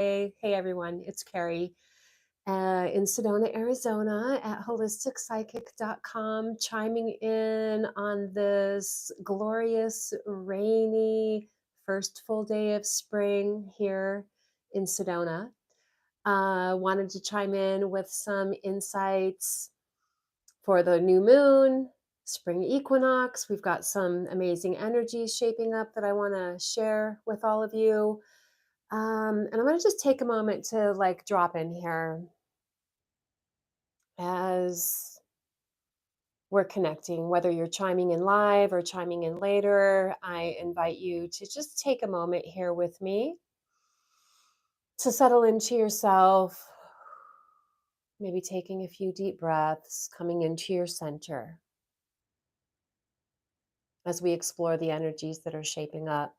Hey everyone, it's Carrie in Sedona, Arizona at holisticspsychic.com, chiming in on this glorious, rainy first full day of spring here in Sedona. Wanted to chime in with some insights for the new moon, spring equinox. We've got some amazing energies shaping up that I want to share with all of you. And I'm going to just take a moment to drop in here as we're connecting, whether you're chiming in live or chiming in later. I invite you to just take a moment here with me to settle into yourself, maybe taking a few deep breaths, coming into your center as we explore the energies that are shaping up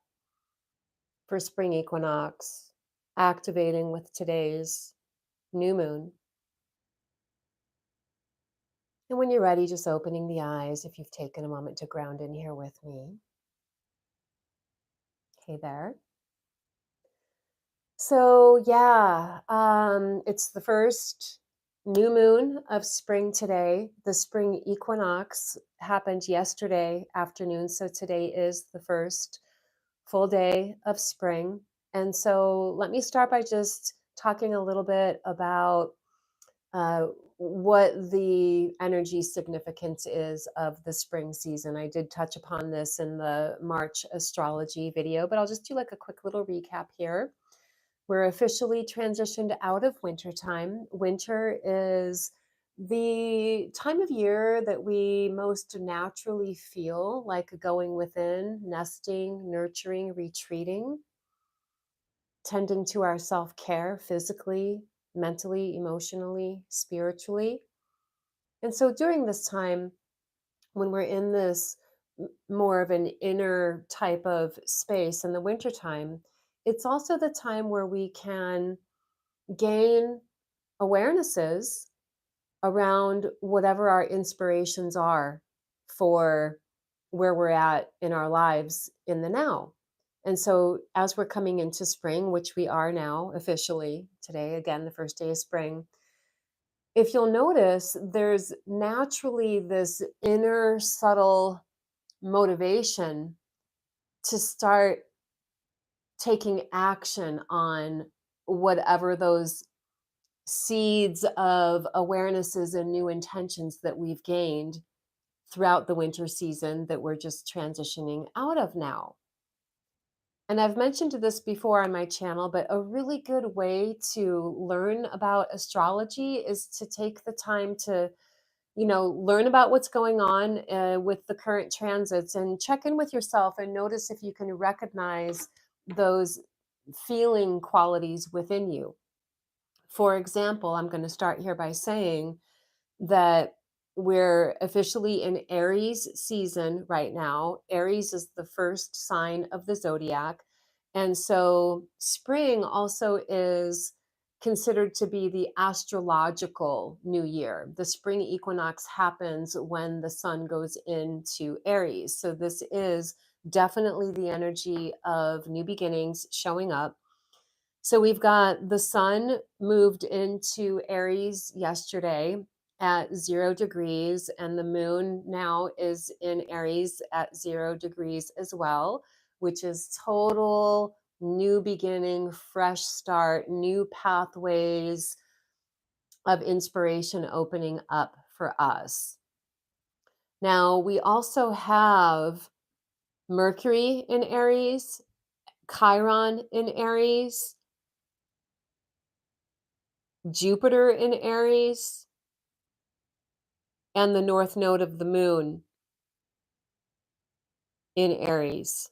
for spring equinox, activating with today's new moon. And when you're ready, just opening the eyes if you've taken a moment to ground in here with me. Hey there. So, yeah, it's the first new moon of spring today. The spring equinox happened yesterday afternoon. So, today is the first full day of spring. And so, let me start by just talking a little bit about uh, what the energy significance is of the spring season. I did touch upon this in the March astrology video, but I'll just do like a quick little recap here. We're officially transitioned out of winter time. Winter is the time of year that we most naturally feel like going within, nesting, nurturing, retreating, tending to our self-care physically, mentally, emotionally, spiritually. And so during this time, when we're in this more of an inner type of space in the wintertime, it's also the time where we can gain awarenesses around whatever our inspirations are for where we're at in our lives in the now. And so, as we're coming into spring, which we are now officially today, again, the first day of spring, if you'll notice, there's naturally this inner subtle motivation to start taking action on whatever those seeds of awarenesses and new intentions that we've gained throughout the winter season that we're just transitioning out of now. And I've mentioned this before on my channel, but a really good way to learn about astrology is to take the time to learn about what's going on with the current transits and check in with yourself and notice if you can recognize those feeling qualities within you. For example, I'm going to start here by saying that we're officially in Aries season right now. Aries is the first sign of the zodiac. And so spring also is considered to be the astrological new year. The spring equinox happens when the sun goes into Aries. So this is definitely the energy of new beginnings showing up. So we've got the sun moved into Aries yesterday at 0 degrees, and the moon now is in Aries at 0 degrees as well, which is total new beginning, fresh start, new pathways of inspiration opening up for us. Now, we also have Mercury in Aries, Chiron in Aries, Jupiter in Aries, and the north node of the moon in Aries,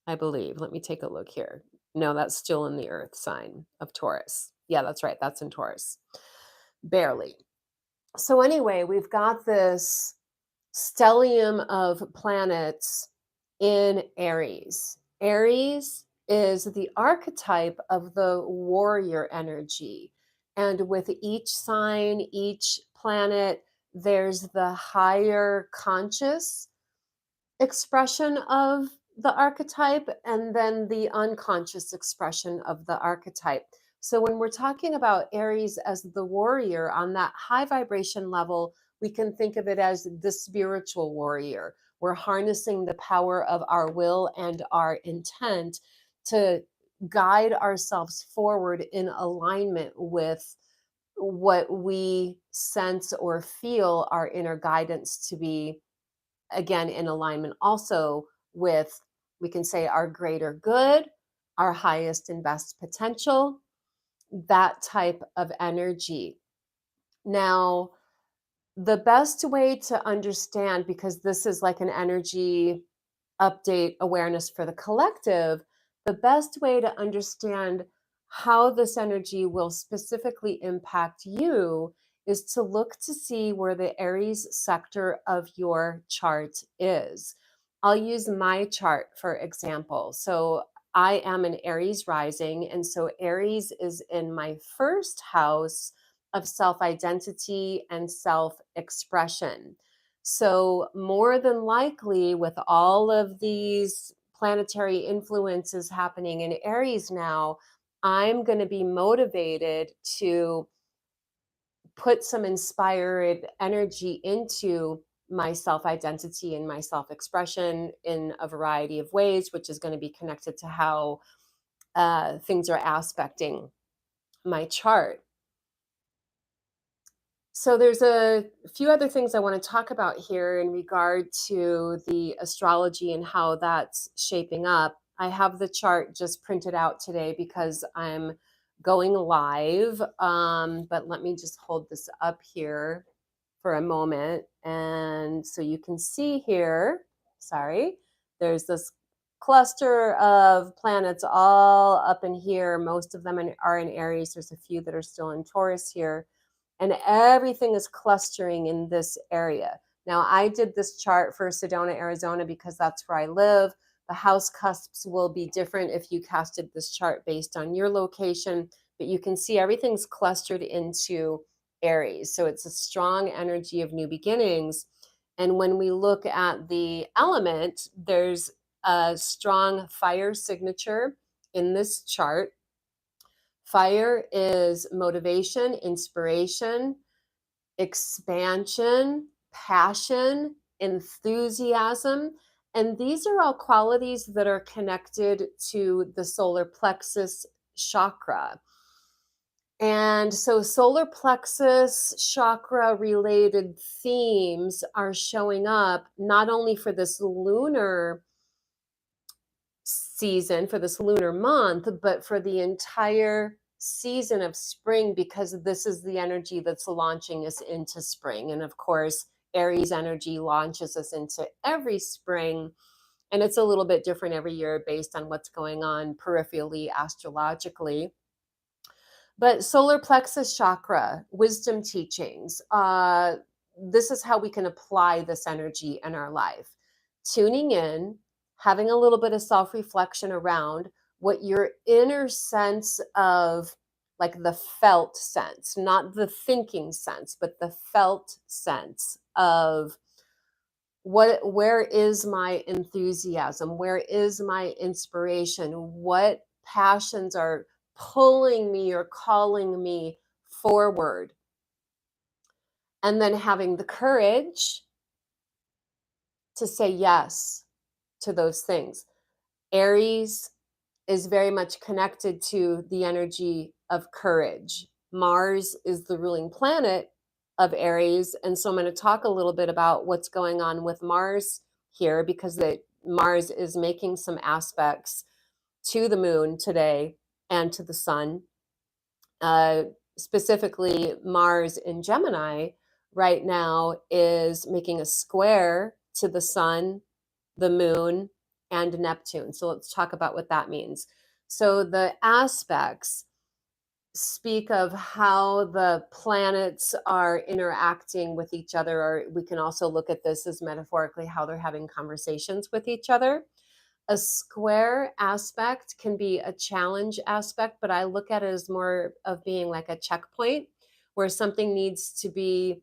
I believe. Let me take a look here. No, that's still in the earth sign of Taurus. Yeah, that's right. That's in Taurus. Barely. So anyway, we've got this stellium of planets in Aries. Aries is the archetype of the warrior energy. And with each sign, each planet, there's the higher conscious expression of the archetype and then the unconscious expression of the archetype. So when we're talking about Aries as the warrior on that high vibration level, we can think of it as the spiritual warrior. We're harnessing the power of our will and our intent to guide ourselves forward in alignment with what we sense or feel our inner guidance to be, again, in alignment also with, we can say, our greater good, our highest and best potential, that type of energy. Now, the best way to understand, because this is like an energy update awareness for the collective, the best way to understand how this energy will specifically impact you is to look to see where the Aries sector of your chart is. I'll use my chart for example. So I am an Aries rising, and so Aries is in my first house of self identity and self expression. So, more than likely, with all of these planetary influences happening in Aries now, I'm going to be motivated to put some inspired energy into my self identity and my self expression in a variety of ways, which is going to be connected to how things are aspecting my chart. So there's a few other things I want to talk about here in regard to the astrology and how that's shaping up. I have the chart just printed out today because I'm going live. But let me just hold this up here for a moment. And so you can see here, sorry, there's this cluster of planets all up in here. Most of them are in Aries. There's a few that are still in Taurus here, and everything is clustering in this area. Now, I did this chart for Sedona, Arizona, because that's where I live. The house cusps will be different if you casted this chart based on your location, but you can see everything's clustered into Aries. So it's a strong energy of new beginnings. And when we look at the element, there's a strong fire signature in this chart. Fire is motivation, inspiration, expansion, passion, enthusiasm. And these are all qualities that are connected to the solar plexus chakra. And so, solar plexus chakra related themes are showing up not only for this lunar season, for this lunar month, but for the entire season of spring, because this is the energy that's launching us into spring. And of course, Aries energy launches us into every spring. And it's a little bit different every year based on what's going on peripherally, astrologically. But solar plexus chakra, wisdom teachings, this is how we can apply this energy in our life. Tuning in, having a little bit of self reflection around what your inner sense of, like the felt sense, not the thinking sense, but the felt sense of where is my enthusiasm, where is my inspiration, what passions are pulling me or calling me forward, and then having the courage to say yes to those things. Aries is very much connected to the energy of courage. Mars is the ruling planet of Aries. And so I'm going to talk a little bit about what's going on with Mars here, because Mars is making some aspects to the moon today and to the sun. Specifically, Mars in Gemini right now is making a square to the sun, the moon, and Neptune. So let's talk about what that means. So the aspects speak of how the planets are interacting with each other, or we can also look at this as metaphorically how they're having conversations with each other. A square aspect can be a challenge aspect, but I look at it as more of being like a checkpoint where something needs to be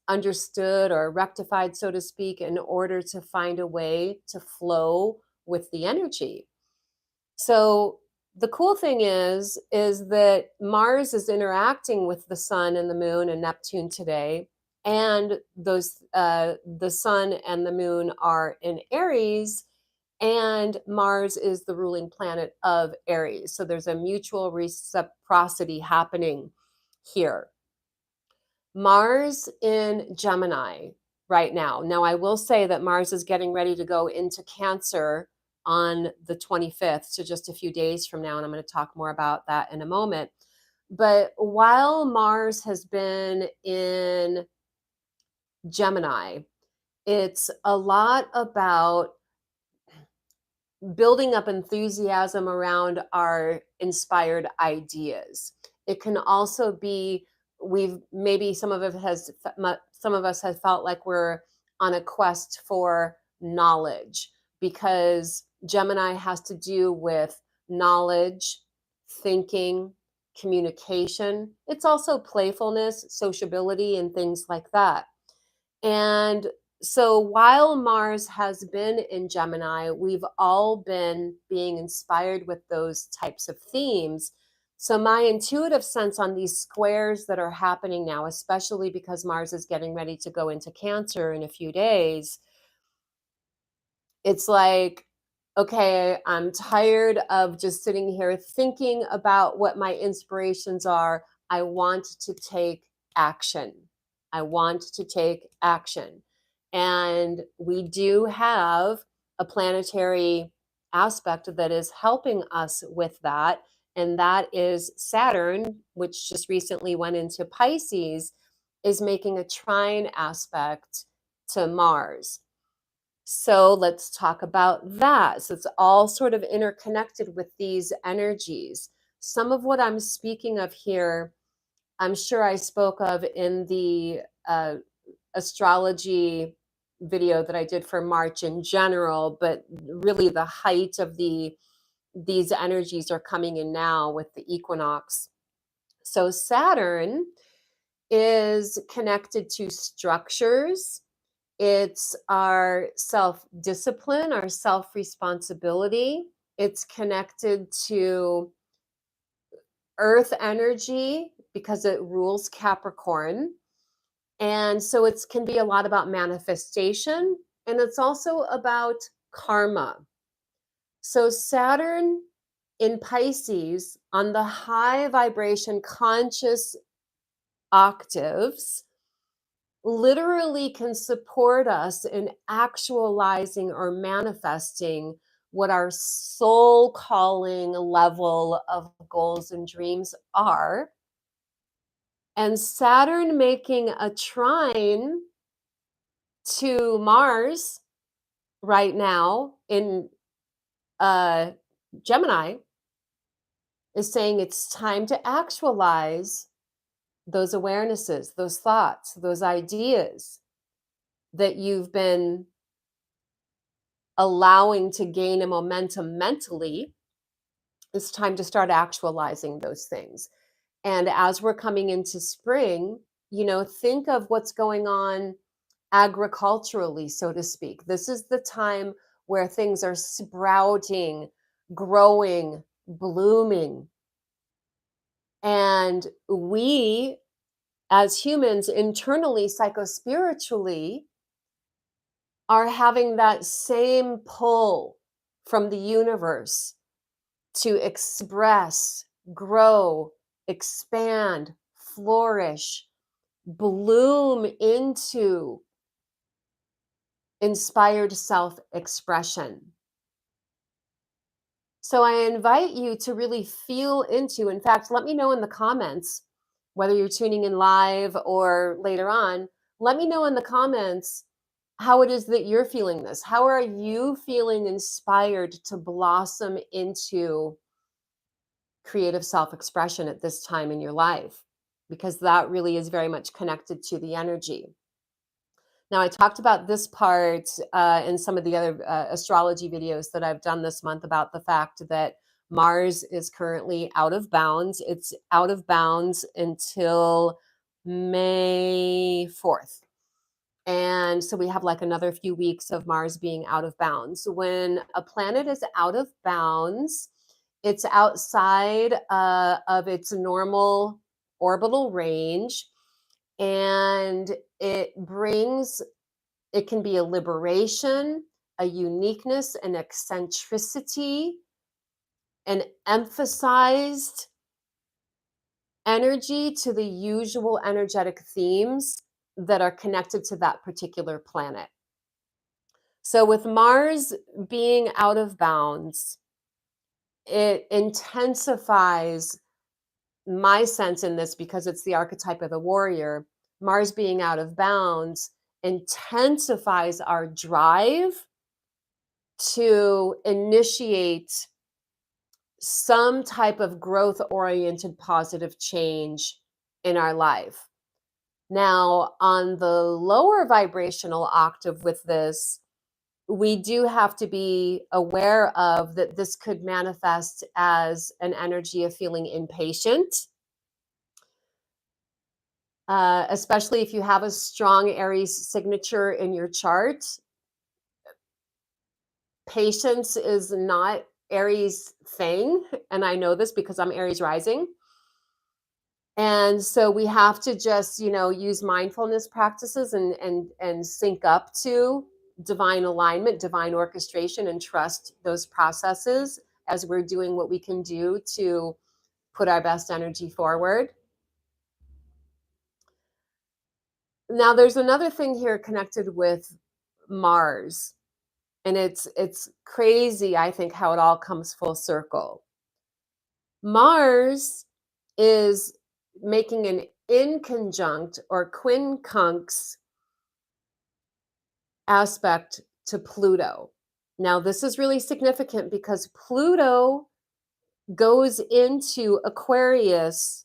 understood or rectified, so to speak, in order to find a way to flow with the energy. So the cool thing is that Mars is interacting with the sun and the moon and Neptune today, and those the sun and the moon are in Aries, and Mars is the ruling planet of Aries. So there's a mutual reciprocity happening here. Mars in Gemini right now. Now, I will say that Mars is getting ready to go into Cancer on the 25th, so just a few days from now, and I'm going to talk more about that in a moment. But while Mars has been in Gemini, it's a lot about building up enthusiasm around our inspired ideas. It can also be we've maybe some of us have felt like we're on a quest for knowledge, because Gemini has to do with knowledge, thinking, communication. It's also playfulness, sociability, and things like that. And so while Mars has been in Gemini, we've all been being inspired with those types of themes. So my intuitive sense on these squares that are happening now, especially because Mars is getting ready to go into Cancer in a few days, it's like, okay, I'm tired of just sitting here thinking about what my inspirations are. I want to take action. I want to take action. And we do have a planetary aspect that is helping us with that. And that is Saturn, which just recently went into Pisces, is making a trine aspect to Mars. So let's talk about that. So it's all sort of interconnected with these energies. Some of what I'm speaking of here, I'm sure I spoke of in the astrology video that I did for March in general, but really the height of these energies are coming in now with the equinox. So Saturn is connected to structures. It's our self discipline, our self responsibility. It's connected to earth energy because it rules Capricorn. And so it can be a lot about manifestation, and it's also about karma. So Saturn in Pisces on the high vibration conscious octaves literally can support us in actualizing or manifesting what our soul calling level of goals and dreams are. And Saturn making a trine to Mars right now in Gemini is saying it's time to actualize those awarenesses, those thoughts, those ideas that you've been allowing to gain a momentum mentally. It's time to start actualizing those things. And as we're coming into spring, think of what's going on agriculturally, so to speak. This is the time where things are sprouting, growing, blooming. And we, as humans, internally, psychospiritually, are having that same pull from the universe to express, grow, expand, flourish, bloom into inspired self expression. So I invite you to really feel into, in fact, let me know in the comments, whether you're tuning in live or later on, let me know in the comments how it is that you're feeling this. How are you feeling inspired to blossom into creative self-expression at this time in your life? Because that really is very much connected to the energy. Now, I talked about this part in some of the other astrology videos that I've done this month about the fact that Mars is currently out of bounds. It's out of bounds until May 4th. And so we have like another few weeks of Mars being out of bounds. When a planet is out of bounds, It's outside of its normal orbital range, and it can be a liberation, a uniqueness, an eccentricity, an emphasized energy to the usual energetic themes that are connected to that particular planet. So, with Mars being out of bounds, it intensifies my sense in this because it's the archetype of the warrior. Mars being out of bounds intensifies our drive to initiate some type of growth oriented positive change in our life. Now, on the lower vibrational octave with this, we do have to be aware of that this could manifest as an energy of feeling impatient, especially if you have a strong Aries signature in your chart. Patience is not Aries thing, and I know this because I'm Aries rising. And so we have to just, use mindfulness practices and sync up to divine alignment, divine orchestration, and trust those processes as we're doing what we can do to put our best energy forward. Now, there's another thing here connected with Mars, and it's crazy, I think, how it all comes full circle. Mars is making an inconjunct or quincunx aspect to Pluto. Now, this is really significant because Pluto goes into Aquarius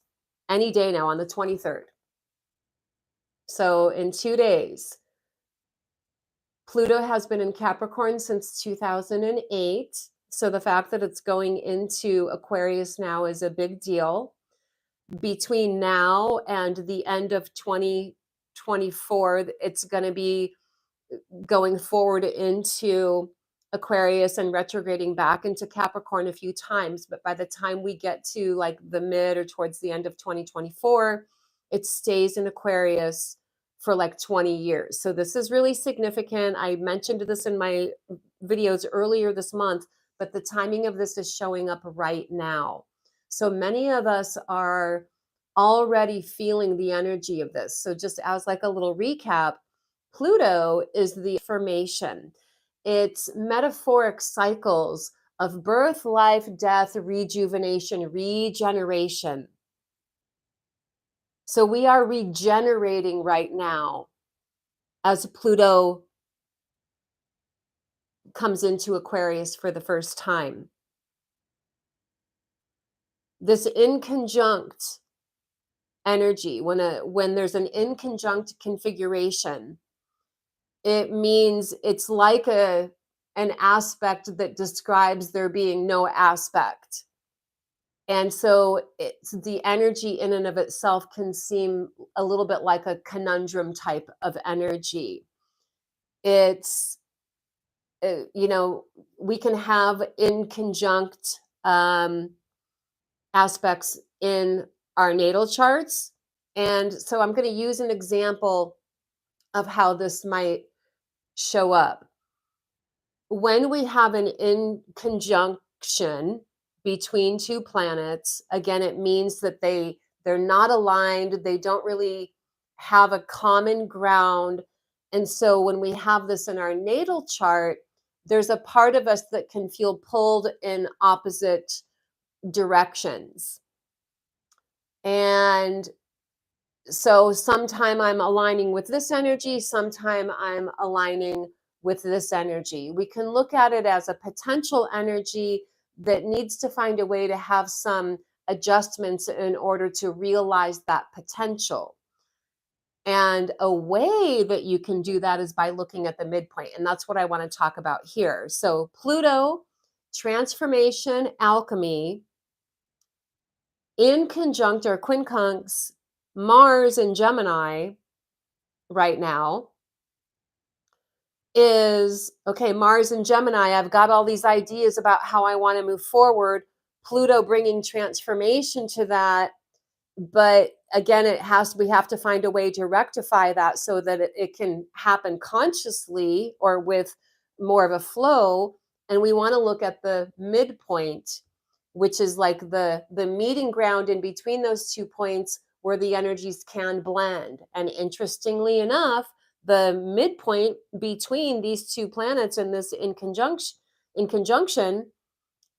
any day now on the 23rd. So, in 2 days, Pluto has been in Capricorn since 2008. So, the fact that it's going into Aquarius now is a big deal. Between now and the end of 2024, it's going to be going forward into Aquarius and retrograding back into Capricorn a few times. But by the time we get to like the mid or towards the end of 2024, it stays in Aquarius for like 20 years. So this is really significant. I mentioned this in my videos earlier this month, but the timing of this is showing up right now. So many of us are already feeling the energy of this. So just as like a little recap, Pluto is the formation. It's metaphoric cycles of birth, life, death, rejuvenation, regeneration. So we are regenerating right now as Pluto comes into Aquarius for the first time. This inconjunct energy, when there's an inconjunct configuration, it means it's like an aspect that describes there being no aspect. And so it's the energy in and of itself can seem a little bit like a conundrum type of energy. It's, we can have inconjunct aspects in our natal charts. And so I'm going to use an example of how this might show up. When we have an inconjunction between two planets, again, it means that they're not aligned, they don't really have a common ground. And so when we have this in our natal chart, there's a part of us that can feel pulled in opposite directions. And so sometime I'm aligning with this energy, sometime I'm aligning with this energy. We can look at it as a potential energy that needs to find a way to have some adjustments in order to realize that potential. And a way that you can do that is by looking at the midpoint. And that's what I want to talk about here. So Pluto, transformation, alchemy, in conjunct or quincunx Mars and Gemini right now is okay. Mars and Gemini, I've got all these ideas about how I want to move forward. Pluto bringing transformation to that. But again, we have to find a way to rectify that so that it can happen consciously or with more of a flow. And we want to look at the midpoint, which is like the meeting ground in between those 2 points where the energies can blend. And interestingly enough, the midpoint between these 2 planets and this in conjunction,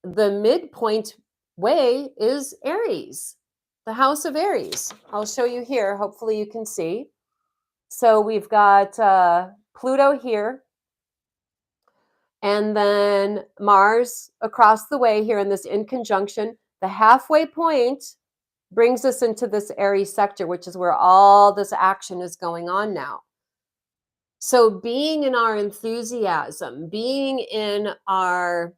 the midpoint way is Aries, the house of Aries. I'll show you here. Hopefully you can see. So we've got Pluto here, and then Mars across the way here in this in conjunction. The halfway point brings us into this Aries sector, which is where all this action is going on now. So being in our enthusiasm, being in our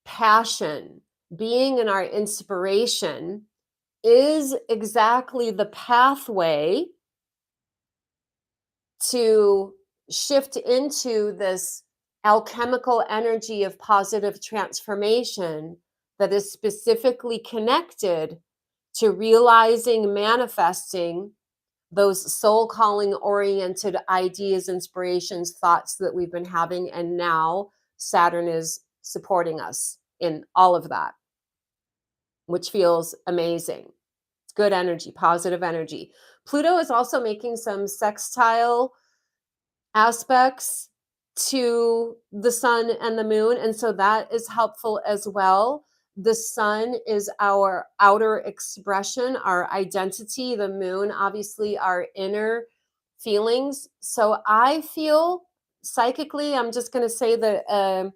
passion, being in our inspiration is exactly the pathway to shift into this alchemical energy of positive transformation that is specifically connected to realizing, manifesting those soul calling oriented ideas, inspirations, thoughts that we've been having. And now Saturn is supporting us in all of that, which feels amazing. It's good energy, positive energy. Pluto is also making some sextile aspects to the sun and the moon. And so that is helpful as well. The sun is our outer expression, our identity. The moon, obviously, our inner feelings. So I feel psychically, I'm just going to say the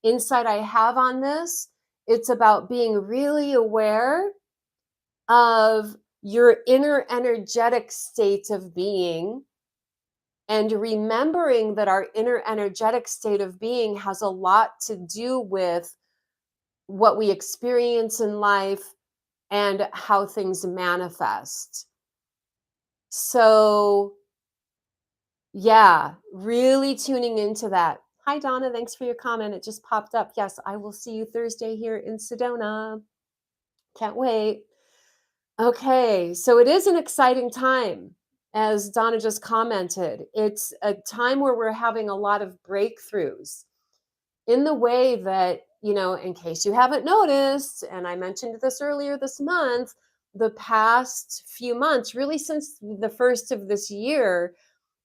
insight I have on this. It's about being really aware of your inner energetic state of being and remembering that our inner energetic state of being has a lot to do with what we experience in life and how things manifest. So, yeah, really tuning into that. Hi, Donna. Thanks for your comment. It just popped up. Yes, I will see you Thursday here in Sedona. Can't wait. Okay, so it is an exciting time, as Donna just commented. It's a time where we're having a lot of breakthroughs in the way that, in case you haven't noticed, and I mentioned this earlier this month, the past few months, really since the first of this year,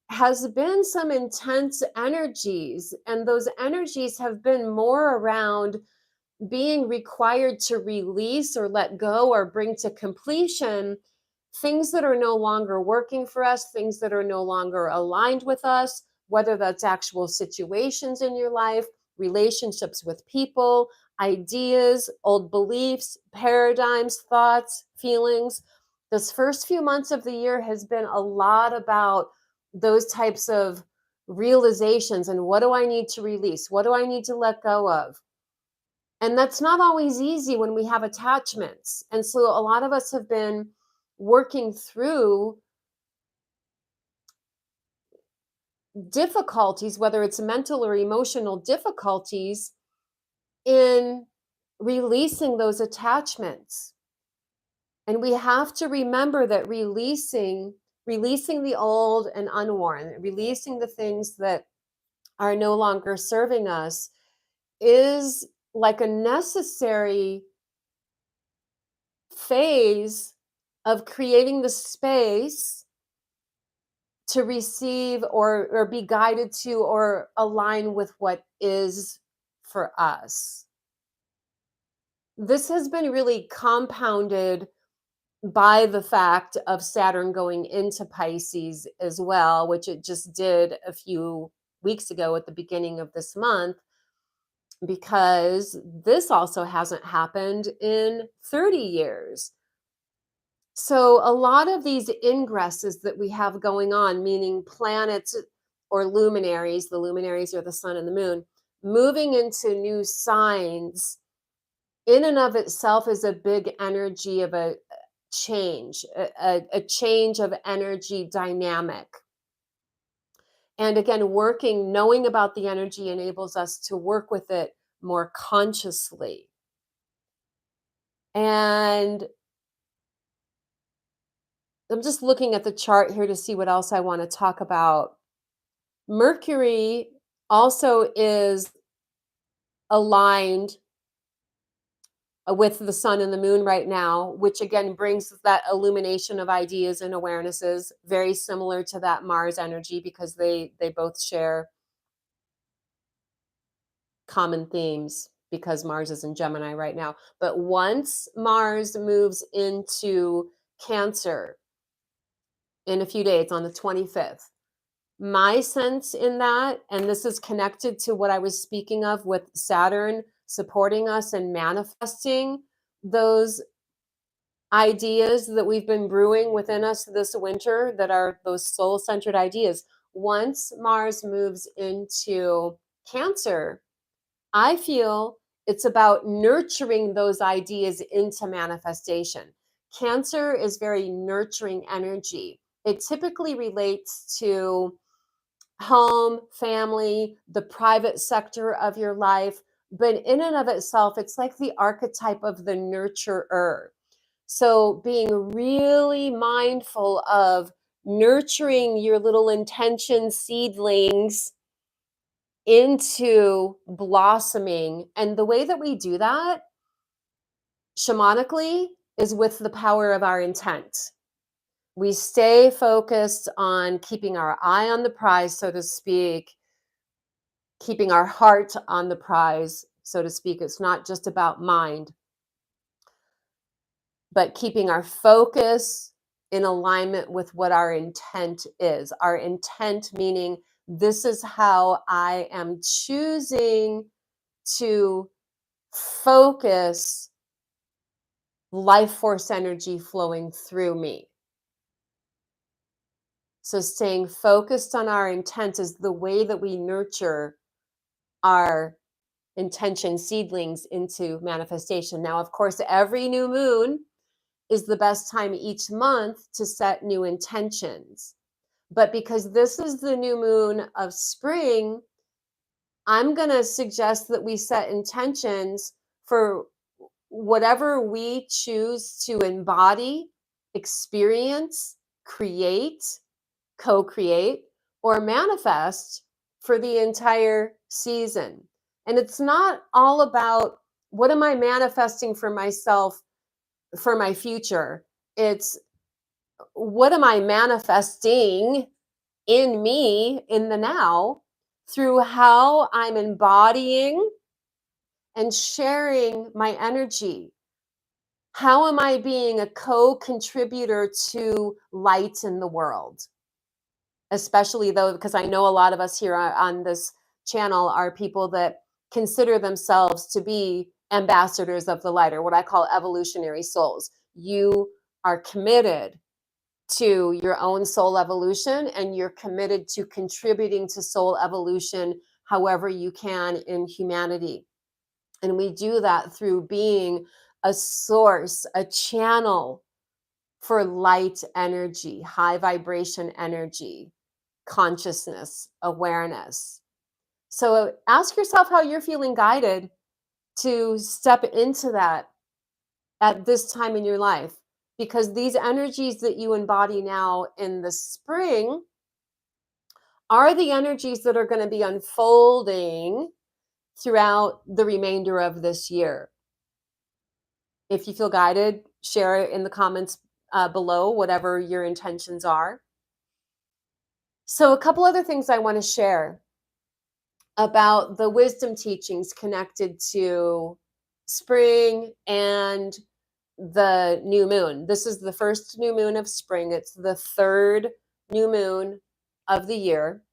has been some intense energies. And those energies have been more around being required to release or let go or bring to completion things that are no longer working for us, things that are no longer aligned with us, whether that's actual situations in your life, relationships with people, ideas, old beliefs, paradigms, thoughts, feelings. This first few months of the year has been a lot about those types of realizations and what do I need to release? What do I need to let go of? And that's not always easy when we have attachments. And so a lot of us have been working through difficulties, whether it's mental or emotional difficulties, in releasing those attachments. And we have to remember that releasing the old and unworn, releasing the things that are no longer serving us is like a necessary phase of creating the space to receive or be guided to or align with what is for us. This has been really compounded by the fact of Saturn going into Pisces as well, which it just did a few weeks ago at the beginning of this month, because this also hasn't happened in 30 years. So a lot of these ingresses that we have going on, meaning planets or luminaries, the luminaries are the sun and the moon, moving into new signs in and of itself is a big energy of a change, a change of energy dynamic. And again, knowing about the energy enables us to work with it more consciously. And I'm just looking at the chart here to see what else I want to talk about. Mercury also is aligned with the sun and the moon right now, which again brings that illumination of ideas and awarenesses, very similar to that Mars energy, because they both share common themes, because Mars is in Gemini right now. But once Mars moves into Cancer in a few days on the 25th, my sense in that, and this is connected to what I was speaking of with Saturn supporting us and manifesting those ideas that we've been brewing within us this winter, that are those soul-centered ideas. Once Mars moves into Cancer, I feel it's about nurturing those ideas into manifestation. Cancer is very nurturing energy. It typically relates to home, family, the private sector of your life. But in and of itself, it's like the archetype of the nurturer. So being really mindful of nurturing your little intention seedlings into blossoming. And the way that we do that shamanically is with the power of our intent. We stay focused on keeping our eye on the prize, so to speak, keeping our heart on the prize, so to speak. It's not just about mind, but keeping our focus in alignment with what our intent is. Our intent meaning, this is how I am choosing to focus life force energy flowing through me. So staying focused on our intent is the way that we nurture our intention seedlings into manifestation. Now, of course, every new moon is the best time each month to set new intentions. But because this is the new moon of spring, I'm going to suggest that we set intentions for whatever we choose to embody, experience, create, co create, or manifest for the entire season. And it's not all about what am I manifesting for myself for my future. It's what am I manifesting in me in the now through how I'm embodying and sharing my energy. How am I being a co-contributor to light in the world? Especially though, because I know a lot of us here on this channel are people that consider themselves to be ambassadors of the light, or what I call evolutionary souls. You are committed to your own soul evolution, and you're committed to contributing to soul evolution however you can in humanity. And we do that through being a source, a channel for light energy, high vibration energy, consciousness, awareness. So ask yourself how you're feeling guided to step into that at this time in your life, because these energies that you embody now in the spring are the energies that are going to be unfolding throughout the remainder of this year. If you feel guided, share it in the comments below, whatever your intentions are. So, a couple other things I want to share about the wisdom teachings connected to spring and the new moon. This is the first new moon of spring. It's the third new moon of the year.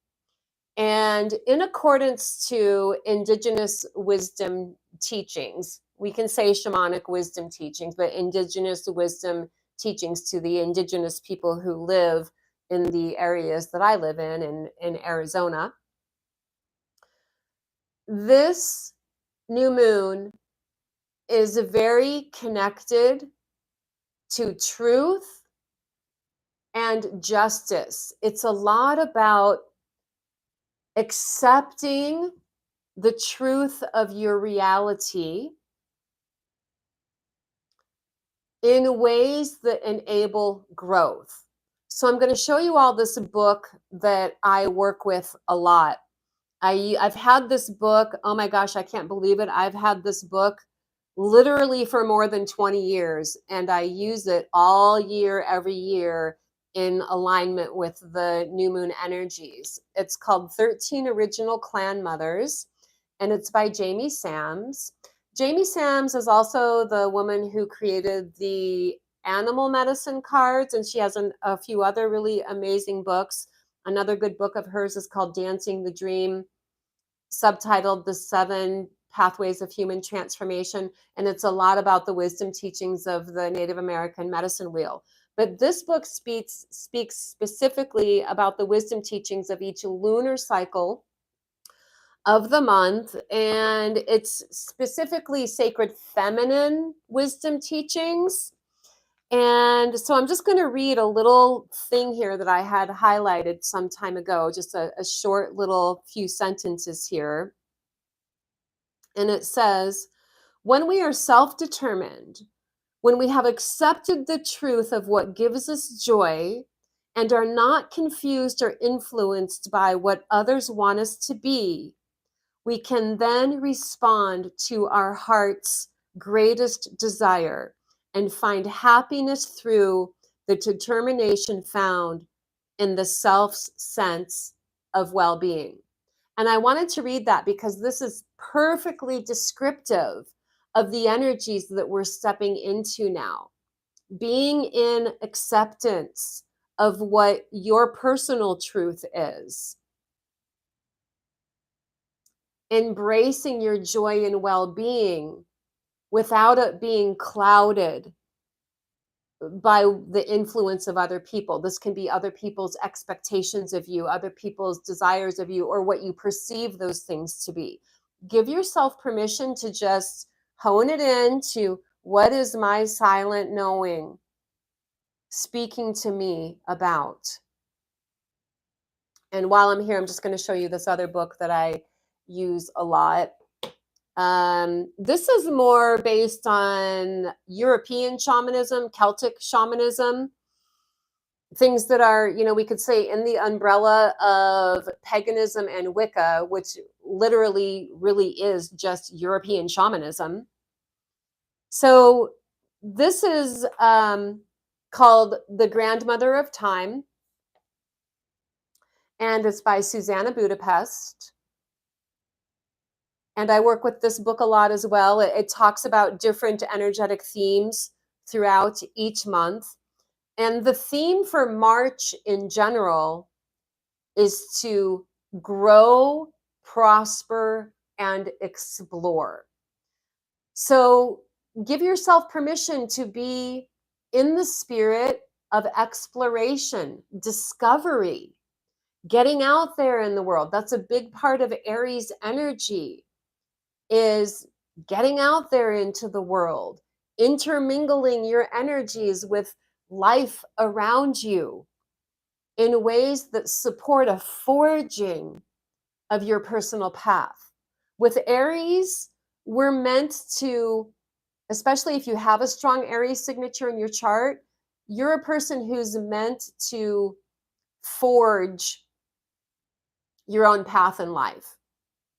And in accordance to indigenous wisdom teachings, we can say shamanic wisdom teachings, but indigenous wisdom teachings to the indigenous people who live in the areas that I live in Arizona. This new moon is very connected to truth and justice. It's a lot about accepting the truth of your reality in ways that enable growth. So I'm going to show you all this book that I work with a lot. I've had this book, oh my gosh, I can't believe it. I've had this book literally for more than 20 years, and I use it all year, every year in alignment with the new moon energies. It's called 13 Original Clan Mothers, and it's by Jamie Sams. Jamie Sams is also the woman who created the animal medicine cards, and she has a few other really amazing books. Another good book of hers is called Dancing the Dream, subtitled The Seven Pathways of Human Transformation. And it's a lot about the wisdom teachings of the Native American medicine wheel. But this book speaks specifically about the wisdom teachings of each lunar cycle of the month. And it's specifically sacred feminine wisdom teachings. And so I'm just going to read a little thing here that I had highlighted some time ago, just a short little few sentences here. And it says, when we are self-determined, when we have accepted the truth of what gives us joy and are not confused or influenced by what others want us to be, we can then respond to our heart's greatest desire and find happiness through the determination found in the self's sense of well-being. And I wanted to read that because this is perfectly descriptive of the energies that we're stepping into now. Being in acceptance of what your personal truth is, embracing your joy and well-being without it being clouded by the influence of other people. This can be other people's expectations of you, other people's desires of you, or what you perceive those things to be. Give yourself permission to just hone it in to what is my silent knowing speaking to me about. And while I'm here, I'm just going to show you this other book that I use a lot. This is more based on European shamanism, Celtic shamanism, things that are, we could say in the umbrella of paganism and Wicca, which literally really is just European shamanism. So this is called The Grandmother of Time, and it's by Susanna Budapest. And I work with this book a lot as well. It talks about different energetic themes throughout each month. And the theme for March in general is to grow, prosper, and explore. So give yourself permission to be in the spirit of exploration, discovery, getting out there in the world. That's a big part of Aries energy, is getting out there into the world, intermingling your energies with life around you in ways that support a forging of your personal path. With Aries, we're meant to, especially if you have a strong Aries signature in your chart, you're a person who's meant to forge your own path in life.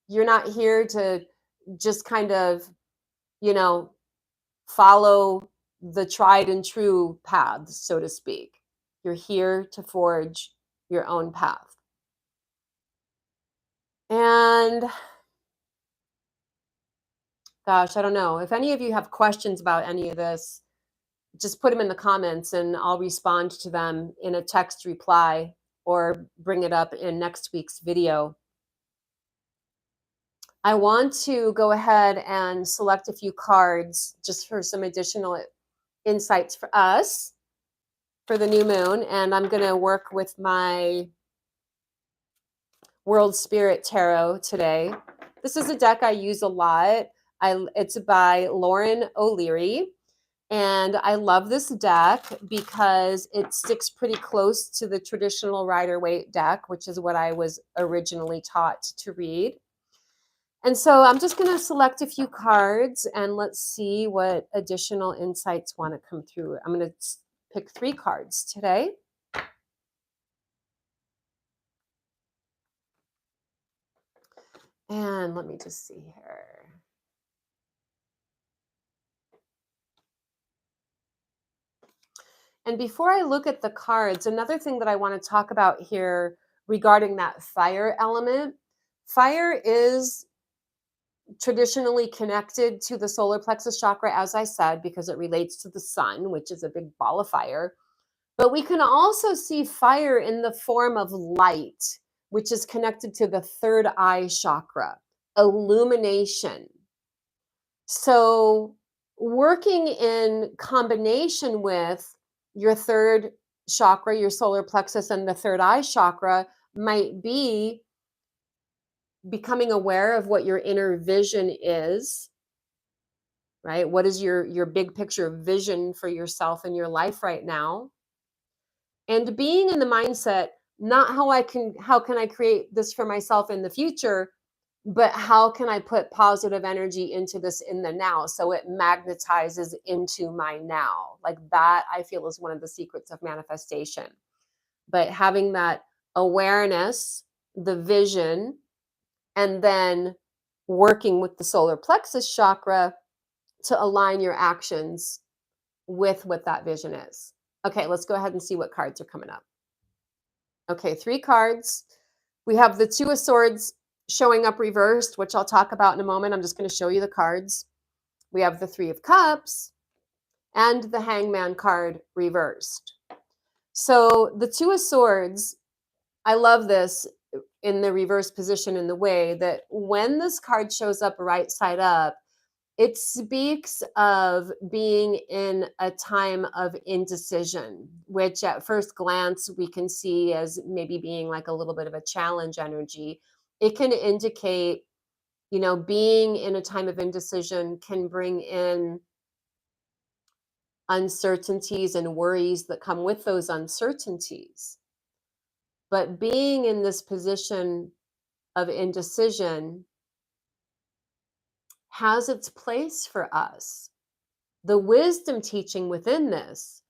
You're not here to just kind of, follow the tried and true paths, so to speak. You're here to forge your own path. And gosh, I don't know. If any of you have questions about any of this, just put them in the comments and I'll respond to them in a text reply or bring it up in next week's video. I want to go ahead and select a few cards just for some additional insights for us for the new moon. And I'm going to work with my World Spirit Tarot today. This is a deck I use a lot. It's by Lauren O'Leary. And I love this deck because it sticks pretty close to the traditional Rider-Waite deck, which is what I was originally taught to read. And so I'm just going to select a few cards and let's see what additional insights want to come through. I'm going to pick 3 cards today. And let me just see here. And before I look at the cards, another thing that I want to talk about here regarding that fire element. Fire is traditionally connected to the solar plexus chakra, as I said, because it relates to the sun, which is a big ball of fire. But we can also see fire in the form of light, which is connected to the third eye chakra, illumination. So, working in combination with your third chakra, your solar plexus, and the third eye chakra might be becoming aware of what your inner vision is, right? What is your big picture vision for yourself and your life right now? And being in the mindset, not how can I create this for myself in the future, but how can I put positive energy into this in the now so it magnetizes into my now? Like that, I feel, is one of the secrets of manifestation. But having that awareness, the vision, and then working with the solar plexus chakra to align your actions with what that vision is. Okay, let's go ahead and see what cards are coming up. Okay, 3 cards. We have the 2 of Swords showing up reversed, which I'll talk about in a moment. I'm just going to show you the cards. We have the 3 of Cups and the Hangman card reversed. So the 2 of Swords, I love this in the reverse position in the way that when this card shows up right side up, it speaks of being in a time of indecision, which at first glance we can see as maybe being like a little bit of a challenge energy. It can indicate, being in a time of indecision can bring in uncertainties and worries that come with those uncertainties. But being in this position of indecision has its place for us. The wisdom teaching within this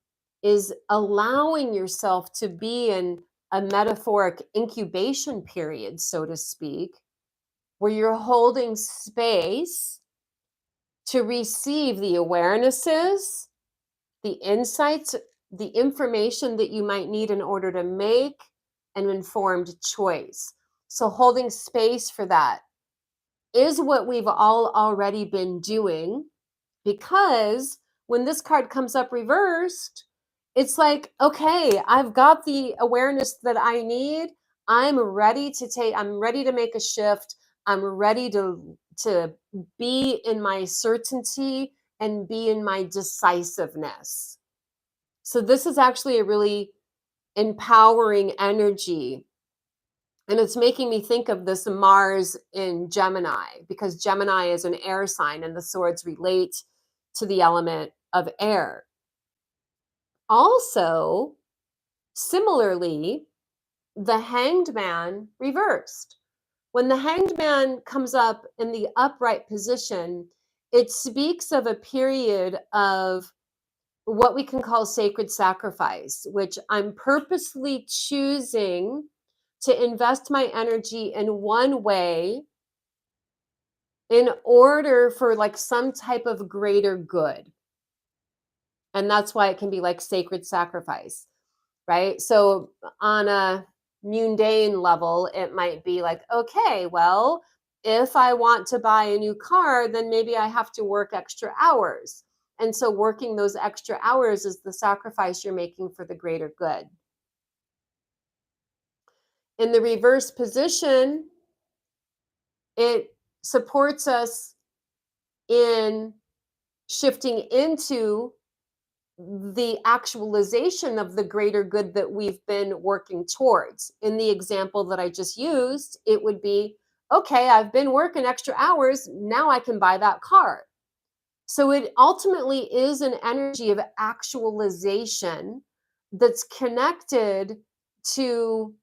is allowing yourself to be in a metaphoric incubation period, so to speak, where you're holding space to receive the awarenesses, the insights, the information that you might need in order to make an informed choice. So holding space for that is what we've all already been doing, because when this card comes up reversed, it's like, okay, I've got the awareness that I need. I'm ready to make a shift. I'm ready to be in my certainty and be in my decisiveness. So this is actually a really empowering energy. And it's making me think of this Mars in Gemini, because Gemini is an air sign and the swords relate to the element of air. Also, similarly, the Hanged Man reversed. When the Hanged Man comes up in the upright position, it speaks of a period of what we can call sacred sacrifice, which I'm purposely choosing to invest my energy in one way in order for like some type of greater good. And that's why it can be like sacred sacrifice, right? So on a mundane level, it might be like, okay, well, if I want to buy a new car, then maybe I have to work extra hours. And so working those extra hours is the sacrifice you're making for the greater good. In the reverse position, it supports us in shifting into the actualization of the greater good that we've been working towards. In the example that I just used, it would be, okay, I've been working extra hours, now I can buy that car. So it ultimately is an energy of actualization that's connected to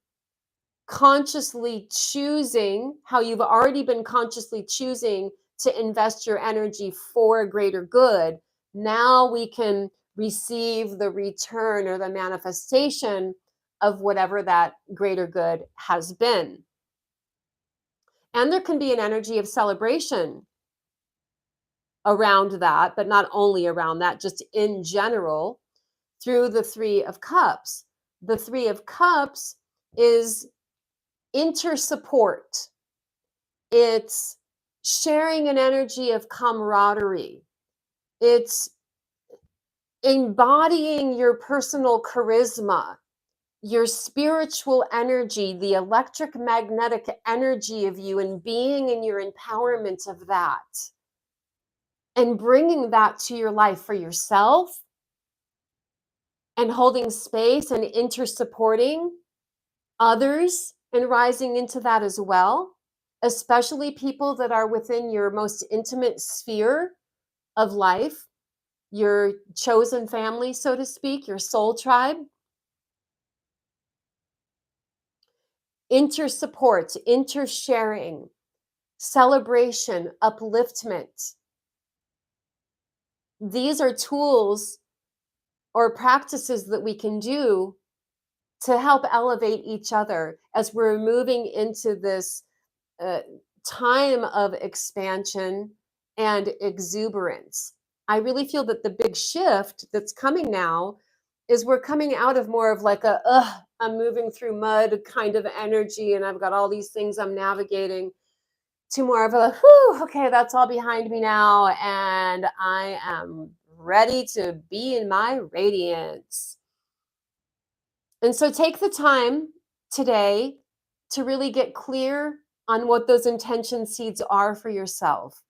consciously choosing, how you've already been consciously choosing to invest your energy for a greater good, now we can receive the return or the manifestation of whatever that greater good has been. And there can be an energy of celebration around that, but not only around that, just in general, through the Three of Cups. The Three of Cups is inter-support. It's sharing an energy of camaraderie. It's embodying your personal charisma, your spiritual energy, the electric magnetic energy of you, and being in your empowerment of that, and bringing that to your life for yourself, and holding space and inter-supporting others and rising into that as well, especially people that are within your most intimate sphere of life, your chosen family, so to speak, your soul tribe. Inter-support, inter-sharing, celebration, upliftment. These are tools or practices that we can do to help elevate each other as we're moving into this uh, time of expansion and exuberance. I really feel that the big shift that's coming now is we're coming out of more of like a, ugh, I'm moving through mud kind of energy and I've got all these things I'm navigating, to more of a, whew, okay, that's all behind me now. And I am ready to be in my radiance. And so take the time today to really get clear on what those intention seeds are for yourself.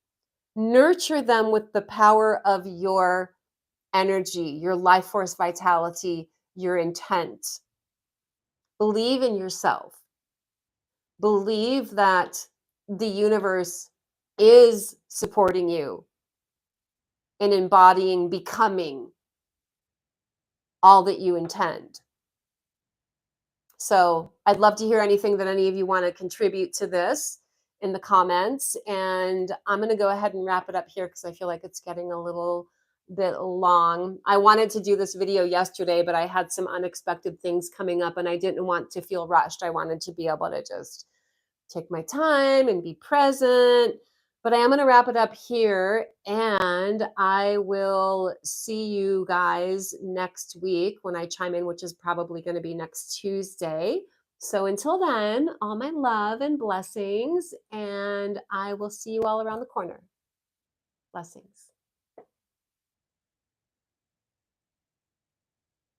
Nurture them with the power of your energy, your life force vitality, your intent. Believe in yourself. Believe that the universe is supporting you in embodying, becoming all that you intend. So I'd love to hear anything that any of you want to contribute to this in the comments. And I'm going to go ahead and wrap it up here because I feel like it's getting a little bit long. I wanted to do this video yesterday, but I had some unexpected things coming up and I didn't want to feel rushed. I wanted to be able to just take my time and be present. But I am going to wrap it up here and I will see you guys next week when I chime in, which is probably going to be next Tuesday. So until then, all my love and blessings, and I will see you all around the corner. Blessings.